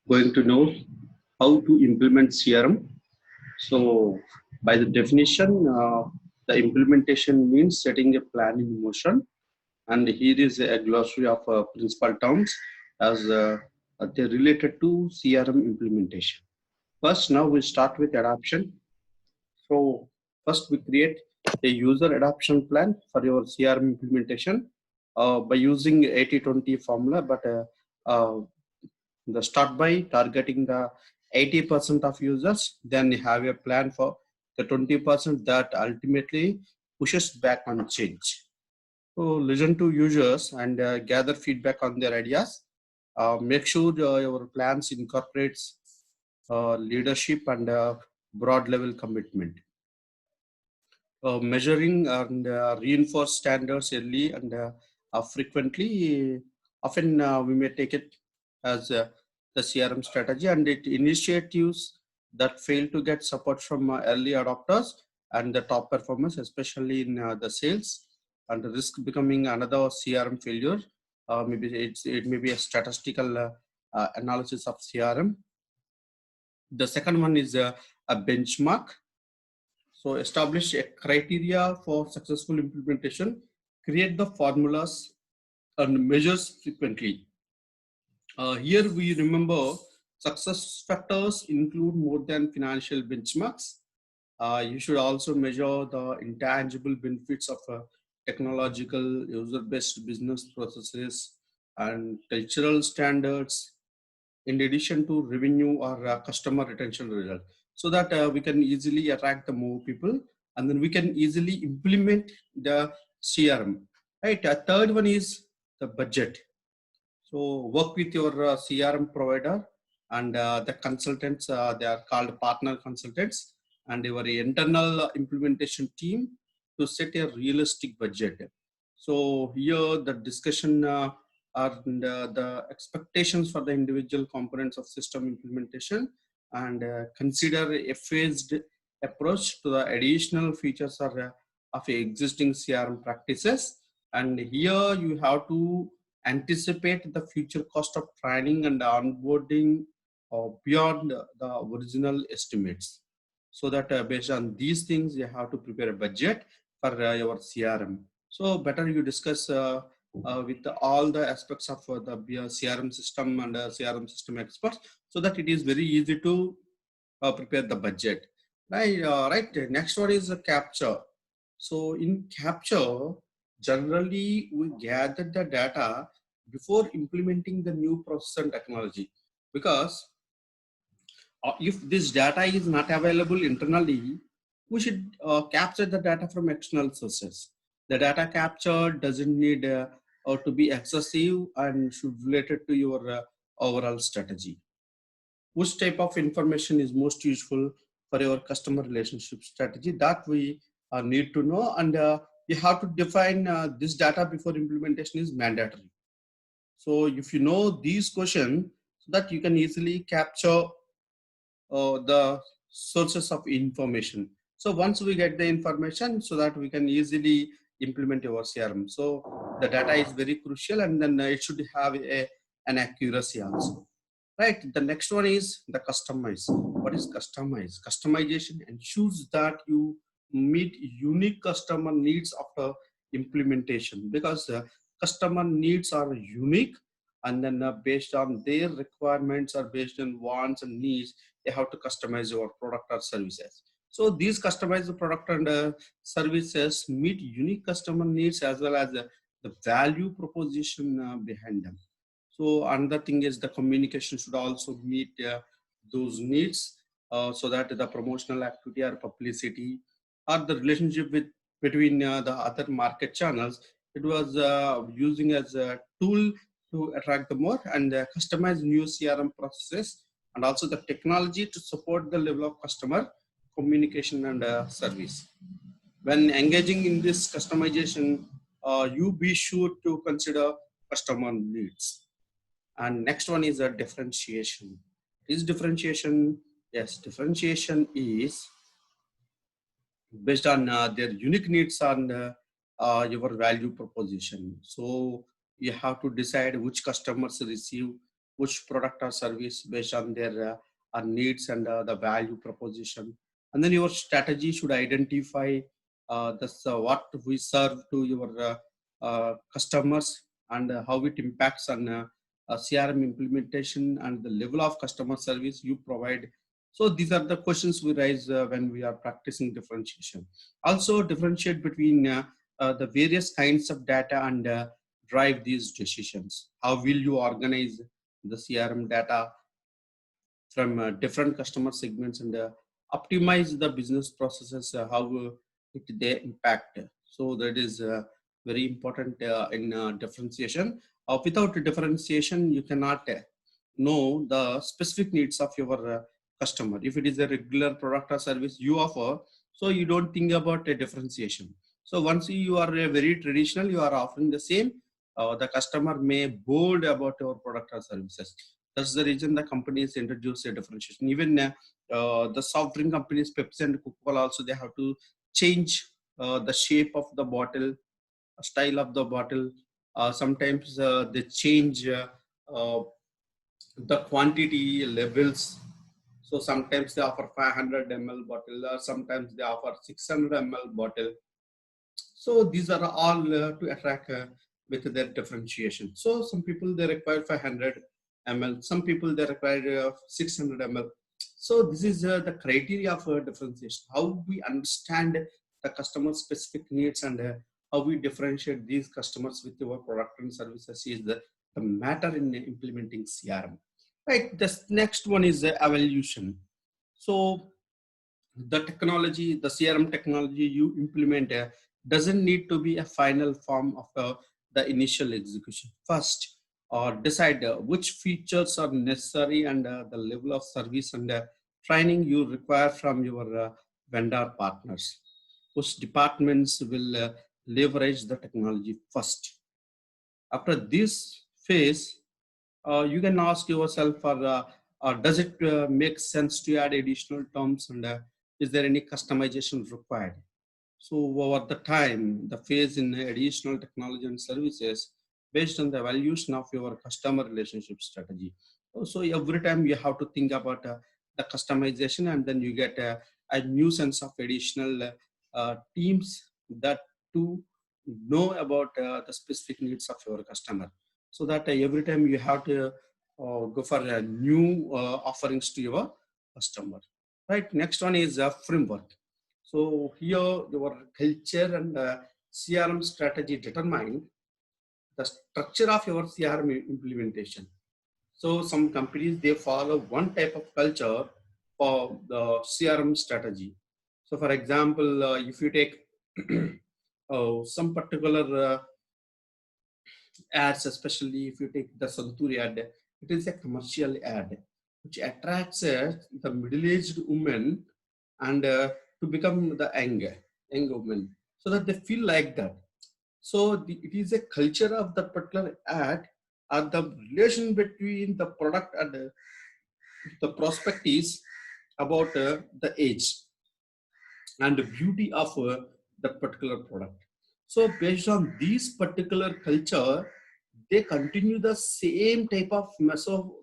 going to know how to implement CRM. So, by the definition, the implementation means setting a plan in motion. And here is a glossary of principal terms as they're related to CRM implementation. First, now we start with adoption. So, first we create a user adoption plan for your CRM implementation by using 80-20 formula, but uh, the start by targeting the 80% of users, then you have a plan for the 20% that ultimately pushes back on change. So listen to users and gather feedback on their ideas. Make sure your plans incorporates leadership and broad level commitment. Measuring and reinforce standards early and frequently. Often we may take it as the CRM strategy, and it initiatives that fail to get support from early adopters and the top performers, especially in the sales, and the risk becoming another CRM failure. Maybe it may be a statistical analysis of CRM. The second one is a benchmark. So establish a criteria for successful implementation, create the formulas and measures frequently. Here we remember success factors include more than financial benchmarks. You should also measure the intangible benefits of technological user-based business processes and cultural standards in addition to revenue or customer retention result, so that we can easily attract the more people and then we can easily implement the CRM. Right. A third one is the budget. So work with your CRM provider and the consultants. They are called partner consultants and your internal implementation team to set a realistic budget. So here the discussion are the expectations for the individual components of system implementation and consider a phased approach to the additional features of existing CRM practices. And here you have to anticipate the future cost of training and onboarding beyond the original estimates. So that based on these things, you have to prepare a budget for your CRM. So better you discuss with all the aspects of the CRM system and CRM system experts, so that it is very easy to prepare the budget. Right. Right. Next one is capture. So in capture, generally we gather the data before implementing the new process and technology, because if this data is not available internally, we should capture the data from external sources. The data captured doesn't need or to be excessive and should related to your overall strategy. Which type of information is most useful for your customer relationship strategy, that we need to know, and you have to define this data before implementation is mandatory. So if you know these questions, so that you can easily capture the sources of information. So once we get the information, so that we can easily implement your CRM. So the data is very crucial, and then it should have an accuracy also. Right. The next one is the customize. What is customize? Customization ensures that you meet unique customer needs after implementation, because customer needs are unique, and then based on their requirements or based on wants and needs, they have to customize your product or services. So these customized product and services meet unique customer needs as well as the value proposition behind them. So another thing is the communication should also meet those needs, so that the promotional activity or publicity or the relationship between the other market channels, it was using as a tool to attract the more and customize new CRM processes, and also the technology to support the level of customer communication and service. When engaging in this customization, you be sure to consider customer needs. And next one is a differentiation. Is differentiation? Yes, differentiation is based on their unique needs and your value proposition. So you have to decide which customers receive which product or service based on their needs and the value proposition. And then your strategy should identify what we serve to your customers and how it impacts on CRM implementation and the level of customer service you provide. So these are the questions we raise when we are practicing differentiation. Also differentiate between the various kinds of data and drive these decisions. How will you organize the CRM data from different customer segments and optimize the business processes, how it they impact. So that is very important in differentiation. Without differentiation, you cannot know the specific needs of your customer. If it is a regular product or service you offer, so you don't think about a differentiation. So once you are very traditional, you are offering the same, the customer may bored about your product or services. That's the reason the companies introduce a differentiation. Even the soft drink companies, Pepsi and Coca-Cola, also they have to change the shape of the bottle, style of the bottle. Sometimes they change uh, the quantity levels. So sometimes they offer 500 ml bottle, or sometimes they offer 600 ml bottle. So these are all to attract with their differentiation. So some people they require 500 ml, some people they require 600 ml. So this is the criteria of differentiation. How we understand the customer specific needs and how we differentiate these customers with our product and services is the matter in implementing CRM. Right. This next one is evaluation. So the technology, the CRM technology you implement doesn't need to be a final form of the initial execution. First, decide which features are necessary and the level of service and training you require from your vendor partners. Which departments will leverage the technology first. After this phase, you can ask yourself, does it make sense to add additional terms and is there any customization required? So over the time, the phase in additional technology and services based on the evaluation of your customer relationship strategy. So every time you have to think about the customization, and then you get a new sense of additional teams that to know about the specific needs of your customer. So that every time you have to go for new offerings to your customer. Right. Next one is a framework. So here your culture and CRM strategy determine the structure of your CRM implementation. So some companies they follow one type of culture for the CRM strategy. So for example, if you take some particular ads, especially if you take the Santuri ad, it is a commercial ad which attracts the middle-aged women and to become the young women, so that they feel like that. So it is a culture of the particular ad, or the relation between the product and the prospect is about the age and the beauty of that particular product. So based on this particular culture, they continue the same type of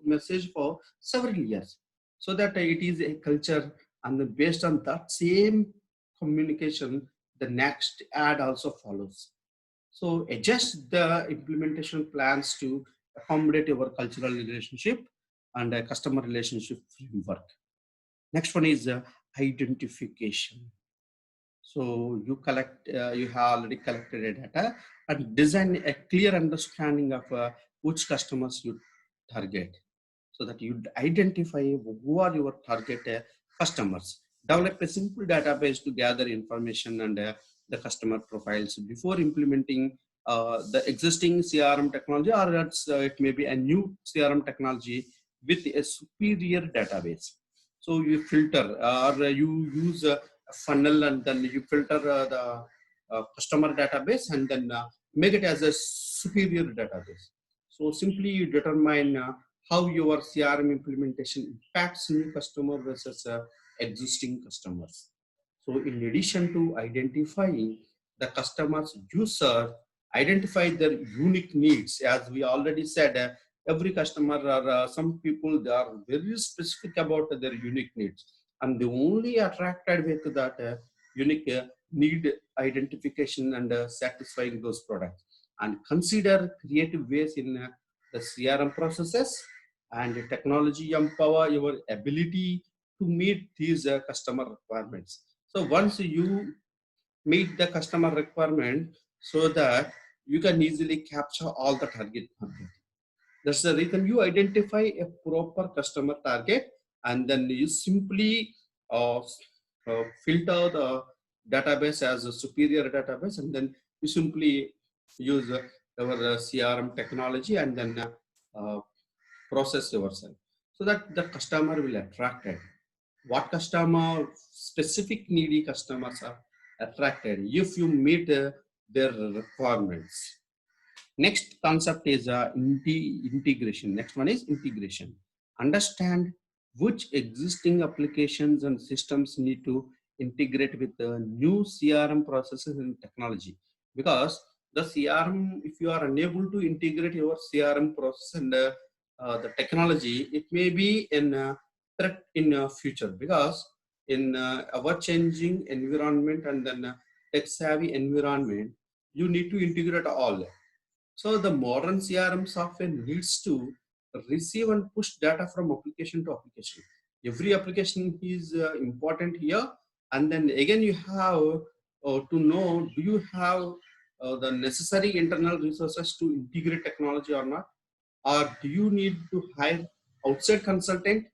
message for several years, so that it is a culture, and then based on that same communication, the next ad also follows. So adjust the implementation plans to accommodate your cultural relationship and a customer relationship framework. Next one is identification. So you have already collected a data and design a clear understanding of which customers you target, so that you identify who are your target customers. Develop a simple database to gather information and the customer profiles before implementing the existing CRM technology, or it may be a new CRM technology with a superior database. So you filter or you use a funnel, and then you filter the customer database and then make it as a superior database. So simply you determine how your CRM implementation impacts new customer versus existing customers. So in addition to identifying the customers you serve, identify their unique needs. As we already said, every customer or some people, they are very specific about their unique needs, and they only attracted with that unique need identification and satisfying those products, and consider creative ways in the CRM processes, and technology empower your ability to meet these customer requirements. So once you meet the customer requirement, so that you can easily capture all the target market. That's the reason you identify a proper customer target, and then you simply filter the database as a superior database, and then you simply use our CRM technology, and then process yourself, so that the customer will attract it. What customer, specific needy customers are attracted if you meet their requirements. Next concept is integration. Next one is integration. Understand which existing applications and systems need to integrate with the new CRM processes and technology. Because the CRM, if you are unable to integrate your CRM process and the technology, it may be in threat in future, because in our changing environment and then tech savvy environment, you need to integrate all. So the modern CRM software needs to receive and push data from application to application. Every application is important here, and then again you have to know, do you have the necessary internal resources to integrate technology or not, or do you need to hire outside consultant?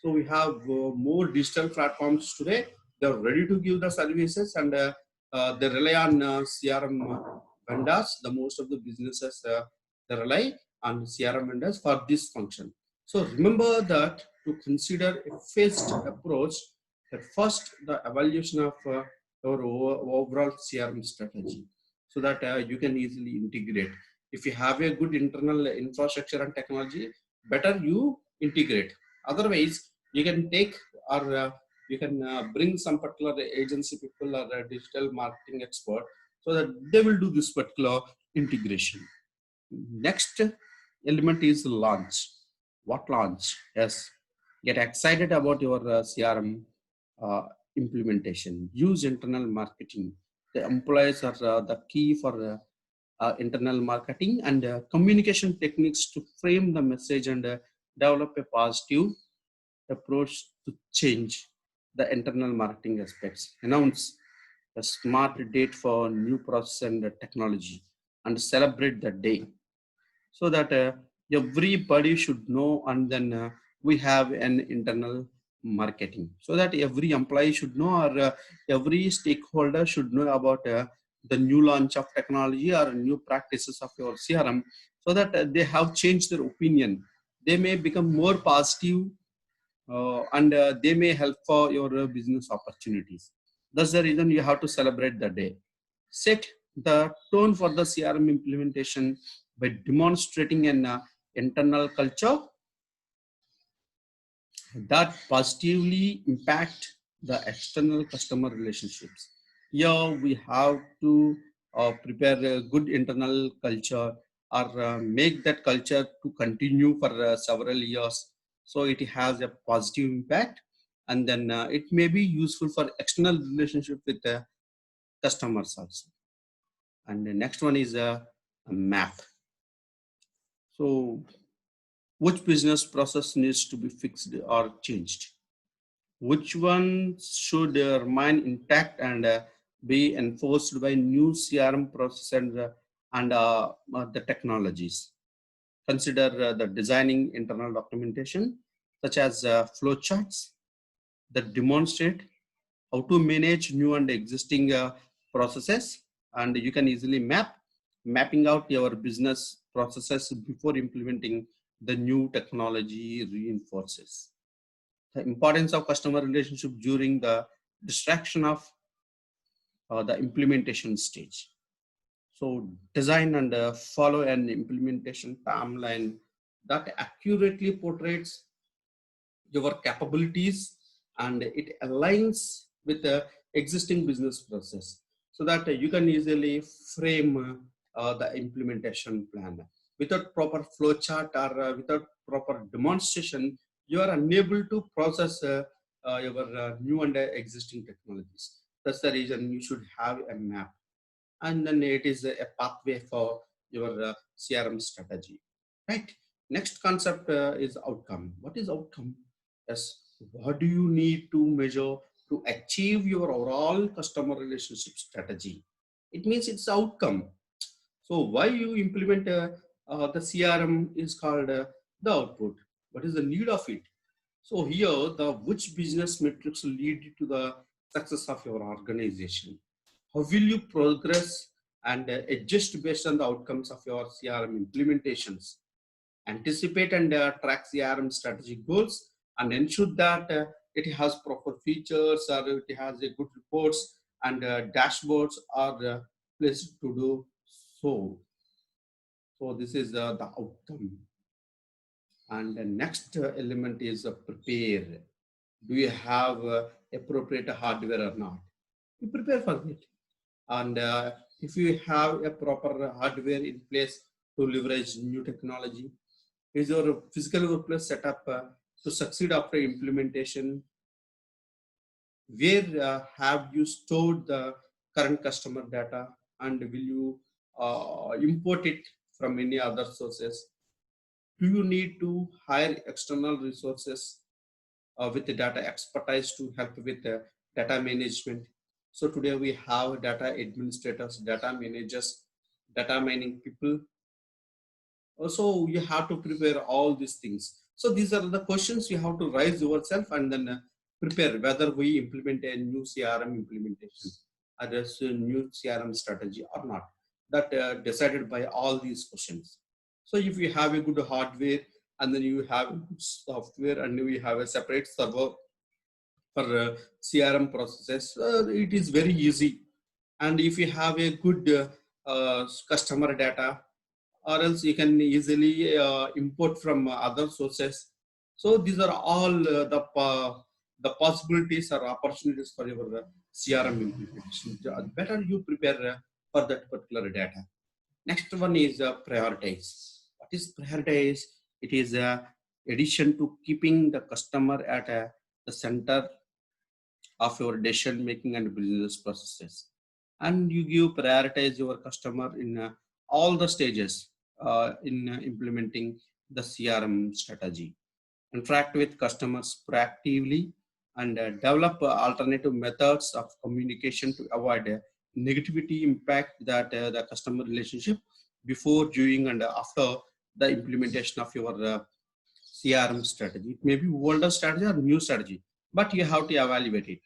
So we have more digital platforms today. They're ready to give the services, and they rely on CRM vendors. The most of the businesses they rely on CRM vendors for this function. So remember that to consider a phased approach. At first, the evaluation of our overall CRM strategy, so that you can easily integrate. If you have a good internal infrastructure and technology, better you integrate. Otherwise, you can take, or you can bring some particular agency people or a digital marketing expert, so that they will do this particular integration. Next element is launch. What launch? Yes, get excited about your CRM implementation. Use internal marketing. The employees are the key for internal marketing and communication techniques to frame the message and develop a positive approach to change the internal marketing aspects. Announce a smart date for new process and technology, and celebrate the day, so that everybody should know, and then we have an internal marketing, so that every employee should know, or every stakeholder should know about the new launch of technology or new practices of your CRM, so that they have changed their opinion. They may become more positive, and they may help for your business opportunities. That's the reason you have to celebrate the day. Set the tone for the CRM implementation by demonstrating an internal culture that positively impact the external customer relationships. Here we have to prepare a good internal culture, or make that culture to continue for several years, so it has a positive impact, and then it may be useful for external relationship with the customers also. And the next one is a map. So which business process needs to be fixed or changed? Which one should remain intact and be enforced by new CRM process and the technologies? Consider the designing internal documentation, such as flowcharts that demonstrate how to manage new and existing processes, and you can easily mapping out your business processes before implementing the new technology reinforces the importance of customer relationship during the distraction of the implementation stage. So design and follow an implementation timeline that accurately portrays your capabilities, and it aligns with the existing business process, so that you can easily frame the implementation plan. without proper flow chart or without proper demonstration, you are unable to process your new and existing technologies. That's the reason you should have a map, and then it is a pathway for your CRM strategy, right? Next concept is outcome. What is outcome? Yes, what do you need to measure to achieve your overall customer relationship strategy? It means it's outcome. So why you implement the CRM is called the output. What is the need of it? So here, the which business metrics lead to the success of your organization? How will you progress and adjust based on the outcomes of your CRM implementations? Anticipate and track CRM strategy goals and ensure that it has proper features or it has a good reports and dashboards are placed to do so. So this is the outcome. And the next element is prepare. Do you have appropriate hardware or not? You prepare for it. And if you have a proper hardware in place to leverage new technology, is your physical workplace set up to succeed after implementation? Where have you stored the current customer data, and will you import it from any other sources? Do you need to hire external resources with the data expertise to help with data management? So today we have data administrators, data managers, data mining people. Also, you have to prepare all these things. So these are the questions you have to raise yourself and then prepare whether we implement a new CRM implementation or a new CRM strategy or not. That decided by all these questions. So if you have a good hardware and then you have a good software and you have a separate server for CRM processes, it is very easy. And if you have a good customer data, or else you can easily import from other sources. So these are all the possibilities or opportunities for your CRM implementation. Better you prepare for that particular data. Next one is prioritize. What is prioritize? It is addition to keeping the customer at the center of your decision making and business processes, and you give prioritize your customer in all the stages in implementing the CRM strategy. Interact with customers proactively and develop alternative methods of communication to avoid negativity impact that the customer relationship before, during, and after the implementation of your CRM strategy. It may be older strategy or new strategy, but you have to evaluate it.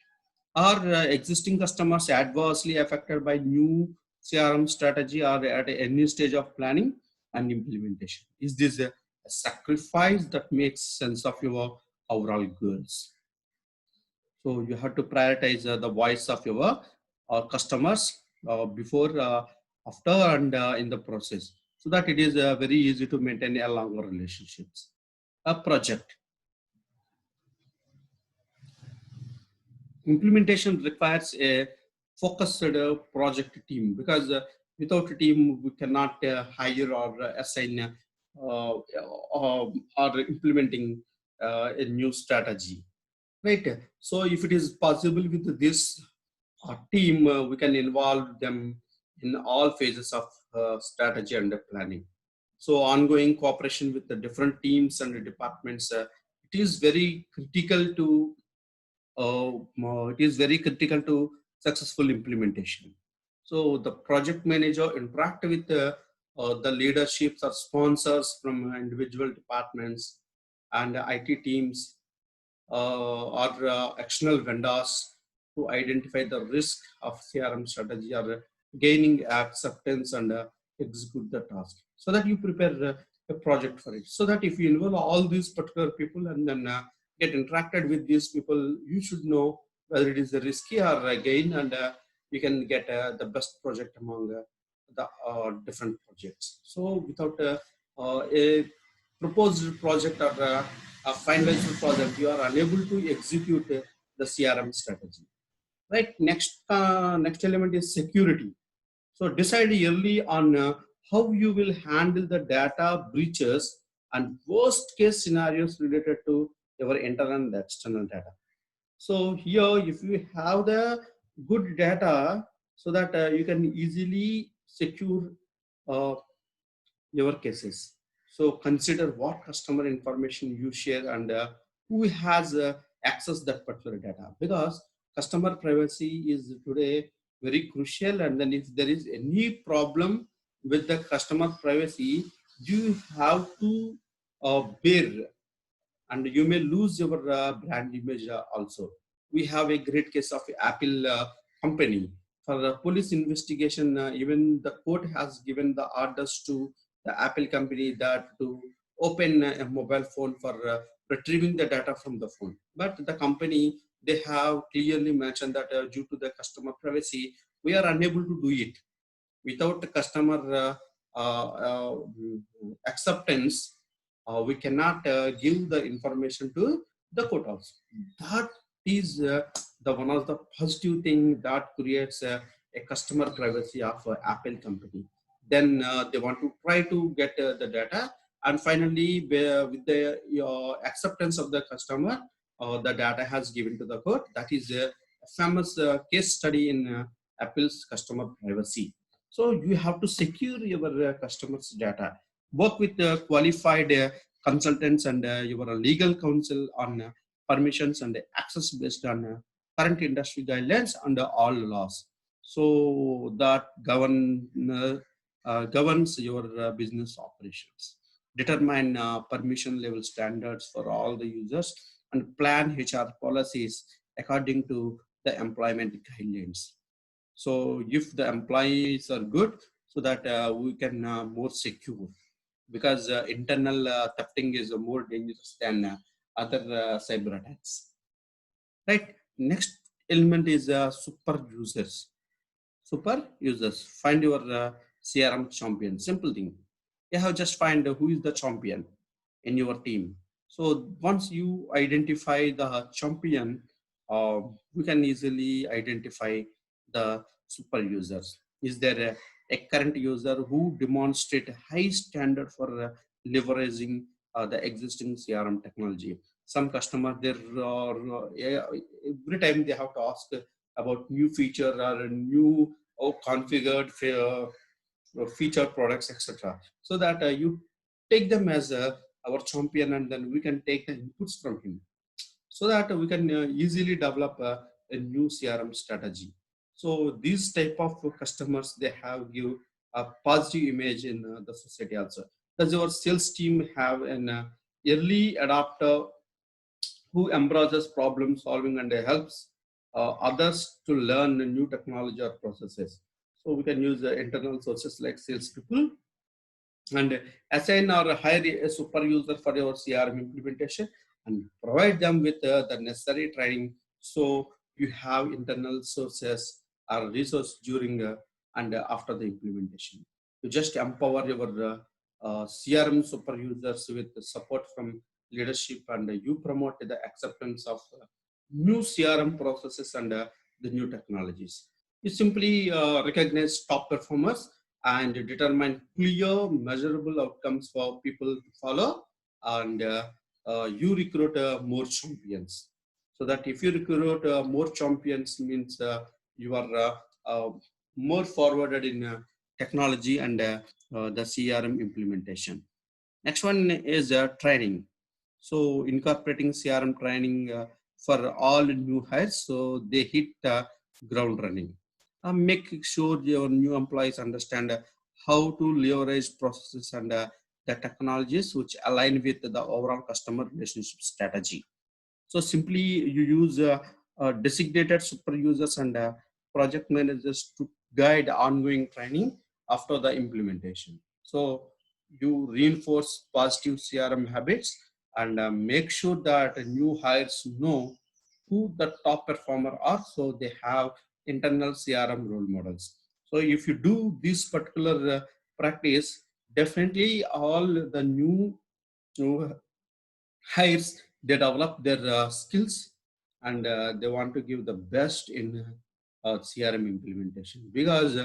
Are existing customers adversely affected by new CRM strategy or at any stage of planning and implementation? Is this a sacrifice that makes sense of your overall goals? So you have to prioritize the voice of your customers before, after, and in the process, so that it is very easy to maintain a longer relationships. A project. Implementation requires a focused project team, because without a team we cannot hire or assign or implementing a new strategy, right? So if it is possible with this team, we can involve them in all phases of strategy and planning. So ongoing cooperation with the different teams and departments, it is very critical to successful implementation. So the project manager interact with the leaderships or sponsors from individual departments and IT teams or external vendors to identify the risk of CRM strategy or gaining acceptance and execute the task, so that you prepare a project for it. So that if you involve all these particular people and then get interacted with these people, you should know whether it is a risky or a gain, and you can get the best project among the different projects. So without a proposed project or a finalized project, you are unable to execute the CRM strategy. Right. Next element is security. So decide early on how you will handle the data breaches and worst case scenarios related to your internal and external data. So here, if you have the good data, so that you can easily secure uh, your cases. So consider what customer information you share and who has access that particular data, because customer privacy is today very crucial. And then if there is any problem with the customer privacy, you have to bear, and you may lose your brand image also. We have a great case of Apple company. For the police investigation, even the court has given the orders to the Apple company that to open a mobile phone for retrieving the data from the phone. But the company, they have clearly mentioned that due to the customer privacy, we are unable to do it without the customer acceptance. We cannot give the information to the court also. That is the one of the positive thing that creates a customer privacy of Apple company. Then they want to try to get the data, and finally with the acceptance of the customer, the data has given to the court. That is a famous case study in Apple's customer privacy. So you have to secure your customers' data. Work with qualified consultants and your legal counsel on permissions and access based on current industry guidelines and all laws. So that governs your business operations. Determine permission level standards for all the users and plan HR policies according to the employment guidelines. So if the employees are good, so that we can more secure, because internal thefting is more dangerous than other cyber attacks, right? Next element is super users. Super users. Find your CRM champion. Simple thing. You have just find who is the champion in your team. So once you identify the champion, you can easily identify the super users. Is there a current user who demonstrate a high standard for leveraging the existing CRM technology? Some customer, there are every time they have to ask about new feature or a new or configured feature products, etc. So that you take them as our champion, and then we can take the inputs from him, so that we can easily develop a new CRM strategy. So these type of customers, they have give a positive image in the society also. Does your sales team have an early adopter who embraces problem solving and helps others to learn new technology or processes? So we can use internal sources like salespeople and assign or hire a super user for your CRM implementation and provide them with the necessary training. So you have internal sources or resource during and after the implementation. You just empower your CRM super users with the support from leadership, and you promote the acceptance of new CRM processes and the new technologies. You simply recognize top performers and determine clear, measurable outcomes for people to follow, and you recruit more champions. So that if you recruit more champions, means you are uh, more forwarded in technology and the CRM implementation. Next one is training. So incorporating CRM training for all new hires, so they hit ground running. Make sure your new employees understand how to leverage processes and the technologies which align with the overall customer relationship strategy. So simply you use designated super users and project managers to guide ongoing training after the implementation. So you reinforce positive CRM habits and make sure that new hires know who the top performer are, so they have internal CRM role models. So if you do this particular practice, definitely all the new hires, they develop their skills, and they want to give the best in CRM implementation, because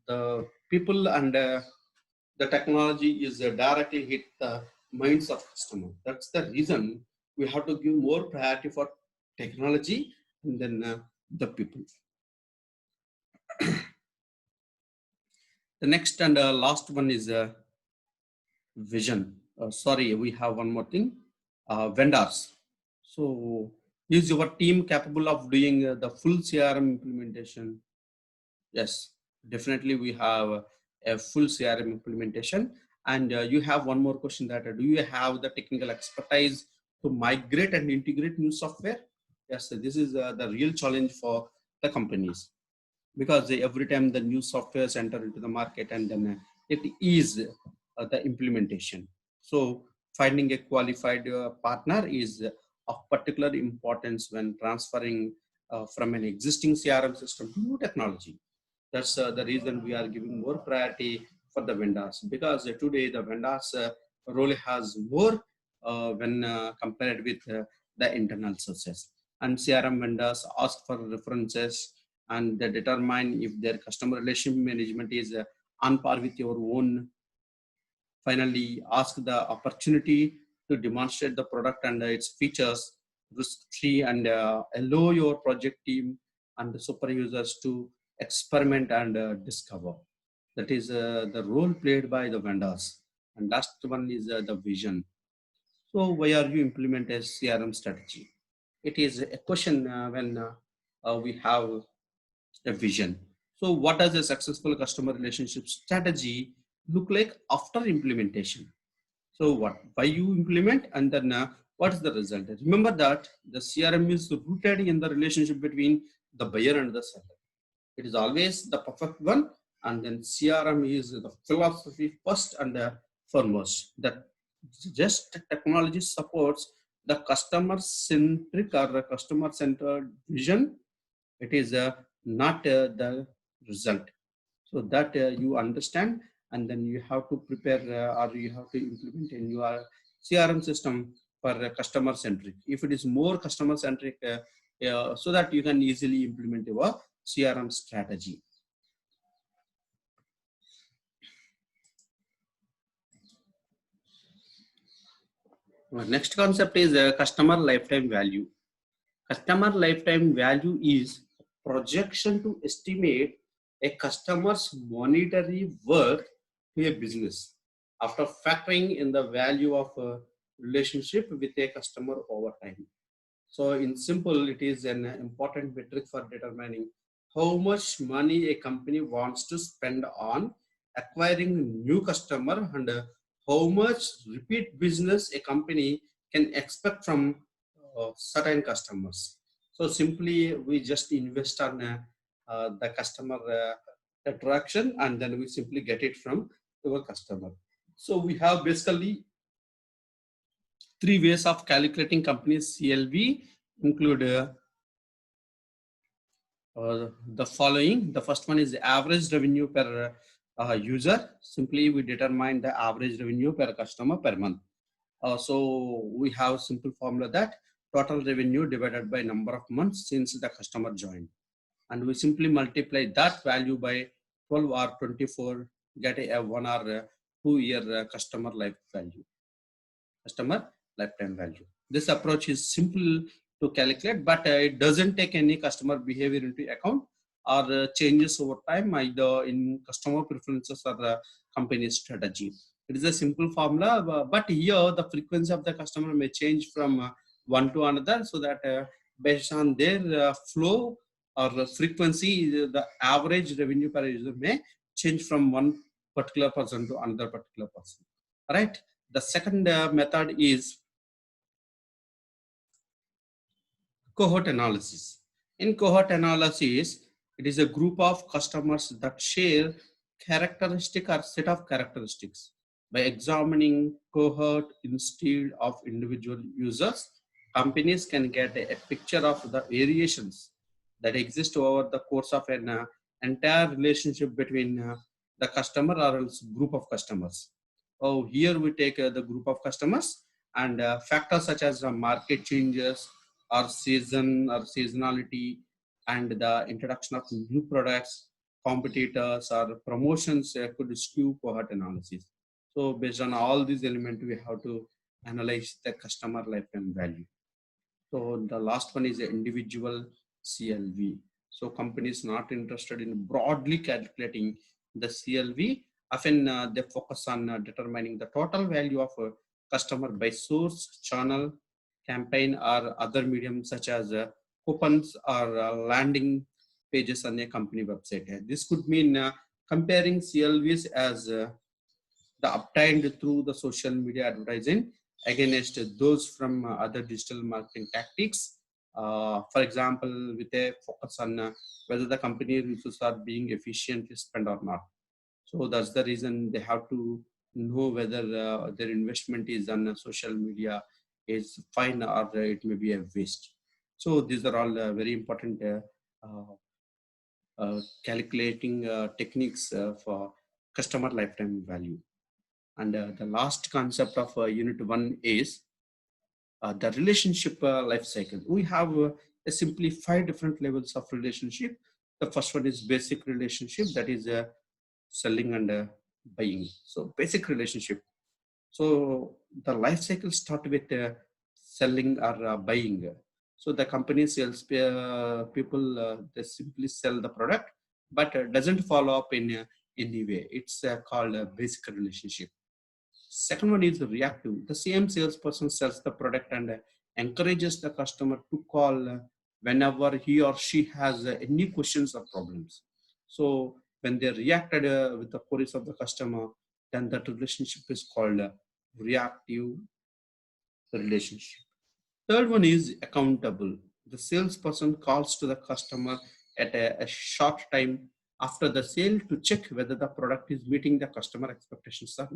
the people and the technology is directly hit the minds of customer. That's the reason we have to give more priority for technology and then the people. The next and last one is vision. Sorry, we have one more thing. Vendors. So, is your team capable of doing the full CRM implementation? Yes, definitely we have a full CRM implementation. And you have one more question that do you have the technical expertise to migrate and integrate new software? Yes, so this is the real challenge for the companies because every time the new softwares enter into the market and then it is the implementation. So finding a qualified partner is of particular importance when transferring from an existing CRM system to new technology. That's the reason we are giving more priority for the vendors because today the vendors role has more when compared with the internal sources. And CRM vendors ask for references and they determine if their customer relationship management is on par with your own. Finally, ask the opportunity to demonstrate the product and its features risk-free and allow your project team and the super users to experiment and discover. That is the role played by the vendors. And last one is the vision. So why are you implement a CRM strategy? It is a question when we have a vision. So what does a successful customer relationship strategy look like after implementation? So what, why you implement and then what is the result? Remember that the CRM is rooted in the relationship between the buyer and the seller. It is always the perfect one. And then CRM is the philosophy first and foremost. That just technology supports the customer centric or the customer centered vision. It is not the result. So that you understand and then you have to prepare or you have to implement in your CRM system for customer centric. If it is more customer centric, so that you can easily implement your CRM strategy. Next concept is customer lifetime value. Customer lifetime value is projection to estimate a customer's monetary worth to a business after factoring in the value of a relationship with a customer over time. So in simple, it is an important metric for determining how much money a company wants to spend on acquiring new customer and how much repeat business a company can expect from certain customers. So simply we just invest on the customer attraction and then we simply get it from our customer. So we have basically three ways of calculating company's CLV include the following. The first one is the average revenue per user. Simply we determine the average revenue per customer per month. So we have simple formula that total revenue divided by number of months since the customer joined. And we simply multiply that value by 12 or 24, get a 1 or 2 year customer life value, customer lifetime value. This approach is simple to calculate, but it doesn't take any customer behavior into account or changes over time either in customer preferences or the company strategy. It is a simple formula, but here the frequency of the customer may change from one to another, so that based on their flow or frequency, the average revenue per user may change from one particular person to another particular person. All right. The second method is cohort analysis. In cohort analysis, it is a group of customers that share characteristic or set of characteristics. By examining cohort instead of individual users, companies can get a picture of the variations that exist over the course of an entire relationship between the customer or else group of customers. Oh, here we take the group of customers and factors such as market changes or season or seasonality and the introduction of new products competitors or promotions could skew cohort analysis. So based on all these elements, we have to analyze the customer lifetime value. So the last one is the individual CLV. So companies not interested in broadly calculating the CLV, often they focus on determining the total value of a customer by source, channel, campaign, or other mediums such as coupons or landing pages on a company website. This could mean comparing CLVs as the obtained through the social media advertising against those from other digital marketing tactics. For example, with a focus on whether the company resources are being efficiently spent or not. So that's the reason they have to know whether their investment is on social media is fine or it may be a waste. So these are all very important calculating techniques for customer lifetime value. And the last concept of unit 1 is the relationship life cycle. We have simply 5 different levels of relationship. The first one is basic relationship, that is selling and buying. So basic relationship. So the life cycle start with selling or buying. So the company sales people, they simply sell the product, but doesn't follow up in any way. It's called a basic relationship. Second one is reactive. The same salesperson sells the product and encourages the customer to call whenever he or she has any questions or problems. So when they reacted with the queries of the customer, then that relationship is called reactive relationship. Third one is accountable. The salesperson calls to the customer at a short time after the sale to check whether the product is meeting the customer expectations or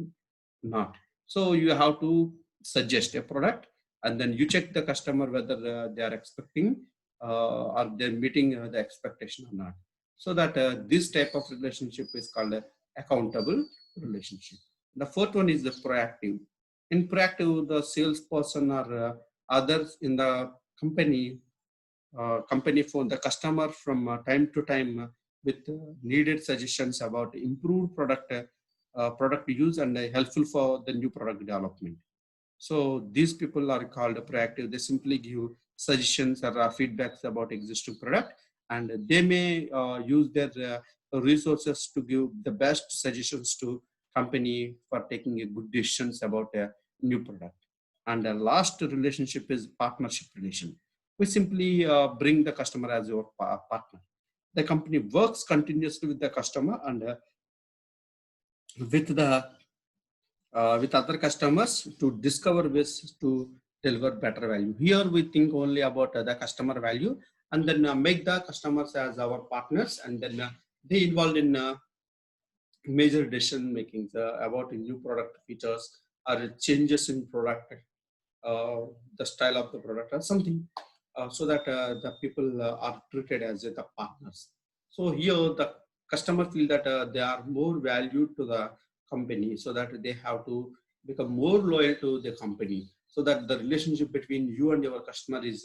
not. So you have to suggest a product and then you check the customer whether they are expecting or they're meeting the expectation or not. So that this type of relationship is called accountable relationship. The fourth one is the proactive. In proactive, the salesperson or others in the company phone the customer from time to time with needed suggestions about improved product use and helpful for the new product development. So these people are called proactive. They simply give suggestions or feedbacks about existing product, and they may use their resources to give the best suggestions to company for taking a good decisions about a new product. And the last relationship is partnership relation. We simply bring the customer as your partner. The company works continuously with the customer and with the with other customers to discover ways to deliver better value. Here we think only about the customer value and then make the customers as our partners, and then they involved in major decision making about new product features or changes in product, the style of the product or something, so that the people are treated as the partners. So here the customer feel that they are more valued to the company, so that they have to become more loyal to the company, so that the relationship between you and your customer is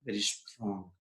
very strong.